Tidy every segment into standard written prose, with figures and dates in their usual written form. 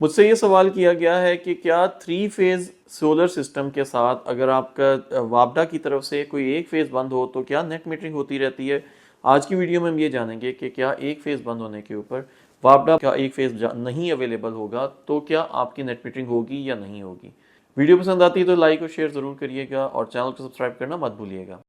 मुझसे ये सवाल किया गया है कि क्या थ्री फेज सोलर सिस्टम के साथ अगर आपका वापडा की तरफ से कोई एक फेज बंद हो तो क्या नेट मीटरिंग होती रहती है। आज की वीडियो में हम ये जानेंगे कि क्या एक फेज बंद होने के ऊपर वापडा का एक फेज नहीं अवेलेबल होगा तो क्या आपकी नेट मीटरिंग होगी या नहीं होगी। वीडियो पसंद आती है तो लाइक और शेयर ज़रूर करिएगा और चैनल को सब्सक्राइब करना मत भूलिएगा।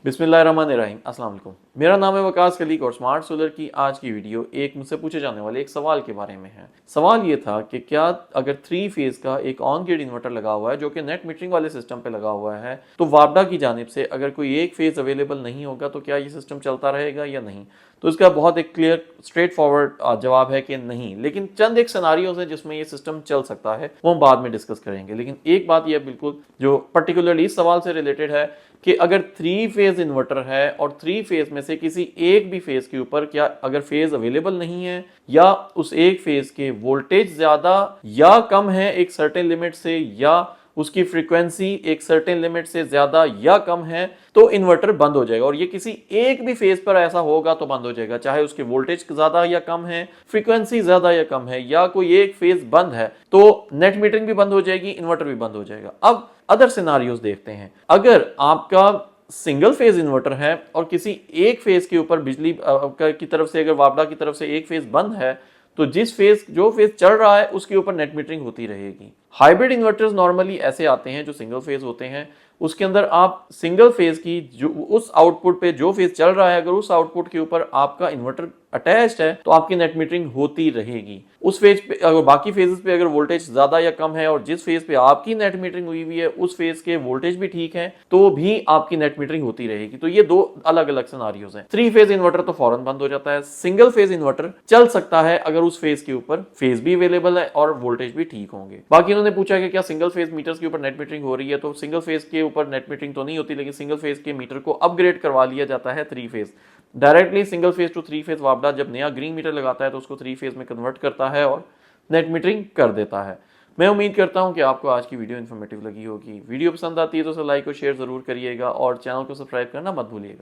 बिस्मिल्लाहिर्रहमानिर्रहीम, अस्सलाम वालेकुम। मेरा नाम है वकास खलीक और स्मार्ट सोलर की आज की वीडियो एक मुझसे पूछे जाने वाले एक सवाल के बारे में है। सवाल ये था कि क्या अगर थ्री फेज का एक ऑन ग्रिड इन्वर्टर लगा हुआ है जो कि नेट मीटरिंग वाले सिस्टम पे लगा हुआ है तो वापडा की जानिब से अगर कोई एक फेज अवेलेबल नहीं होगा तो क्या ये सिस्टम चलता रहेगा या नहीं। तो इसका बहुत एक क्लियर स्ट्रेट फॉरवर्ड जवाब है कि नहीं, लेकिन चंद एक सिनारियोज है जिसमें ये सिस्टम चल सकता है, वो हम बाद में डिस्कस करेंगे। लेकिन एक बात यह बिल्कुल जो पर्टिकुलरली इस सवाल से रिलेटेड है कि अगर थ्री फेज इन्वर्टर है और थ्री फेज में से किसी एक भी फेज के ऊपर क्या अगर फेज अवेलेबल नहीं है या उस एक फेज के वोल्टेज ज्यादा या कम है एक सर्टेन लिमिट से या उसकी फ्रीक्वेंसी एक सर्टेन लिमिट से ज्यादा या कम है तो इन्वर्टर बंद हो जाएगा। और ये किसी एक भी फेज पर ऐसा होगा तो बंद हो जाएगा, चाहे उसके वोल्टेज ज्यादा या कम है, फ्रीक्वेंसी ज्यादा या कम है, या कोई एक फेज बंद है तो नेट मीटरिंग भी बंद हो जाएगी, इन्वर्टर भी बंद हो जाएगा। अब अदर सिनारियोज देखते हैं। अगर आपका सिंगल फेज इन्वर्टर है और किसी एक फेज के ऊपर बिजली की तरफ से अगर वापडा की तरफ से एक फेज बंद है तो जो फेज चल रहा है उसके ऊपर नेट मीटरिंग होती रहेगी। हाइब्रिड इन्वर्टर्स नॉर्मली ऐसे आते हैं जो सिंगल फेज होते हैं, उसके अंदर आप सिंगल फेज की जो उस आउटपुट पे जो फेज चल रहा है अगर उस आउटपुट के ऊपर आपका इन्वर्टर अटैच्ड है तो आपकी नेट मीटरिंग होती रहेगी। उस फेज पे अगर बाकी फेजेस पे अगर वोल्टेज ज्यादा या कम है और जिस फेज पे आपकी नेट मीटरिंग हुई है उस फेज के वोल्टेज भी ठीक है तो भी आपकी नेट मीटरिंग होती रहेगी। तो ये दो अलग अलग सिनारियोज हैं। थ्री फेज इन्वर्टर तो फौरन बंद हो जाता है, सिंगल फेज इन्वर्टर चल सकता है अगर उस फेज के ऊपर फेज भी अवेलेबल है और वोल्टेज भी ठीक होंगे। बाकी उन्होंने पूछा कि क्या सिंगल फेज मीटर्स के ऊपर नेट मीटरिंग हो रही है, तो सिंगल फेज के ऊपर नेट मीटरिंग तो नहीं होती, लेकिन सिंगल फेज के मीटर को अपग्रेड करवा लिया जाता है three phase directly. Single phase to three phase वापडा जब नया ग्रीन मीटर लगाता है तो उसको थ्री फेज में कन्वर्ट करता है और नेट मीटरिंग कर देता है। मैं उम्मीद करता हूं कि आपको आज की वीडियो इन्फॉर्मेटिव लगी होगी। वीडियो पसंद आती है तो उसे लाइक और शेयर जरूर करिएगा और चैनल को सब्सक्राइब करना मत भूलिएगा।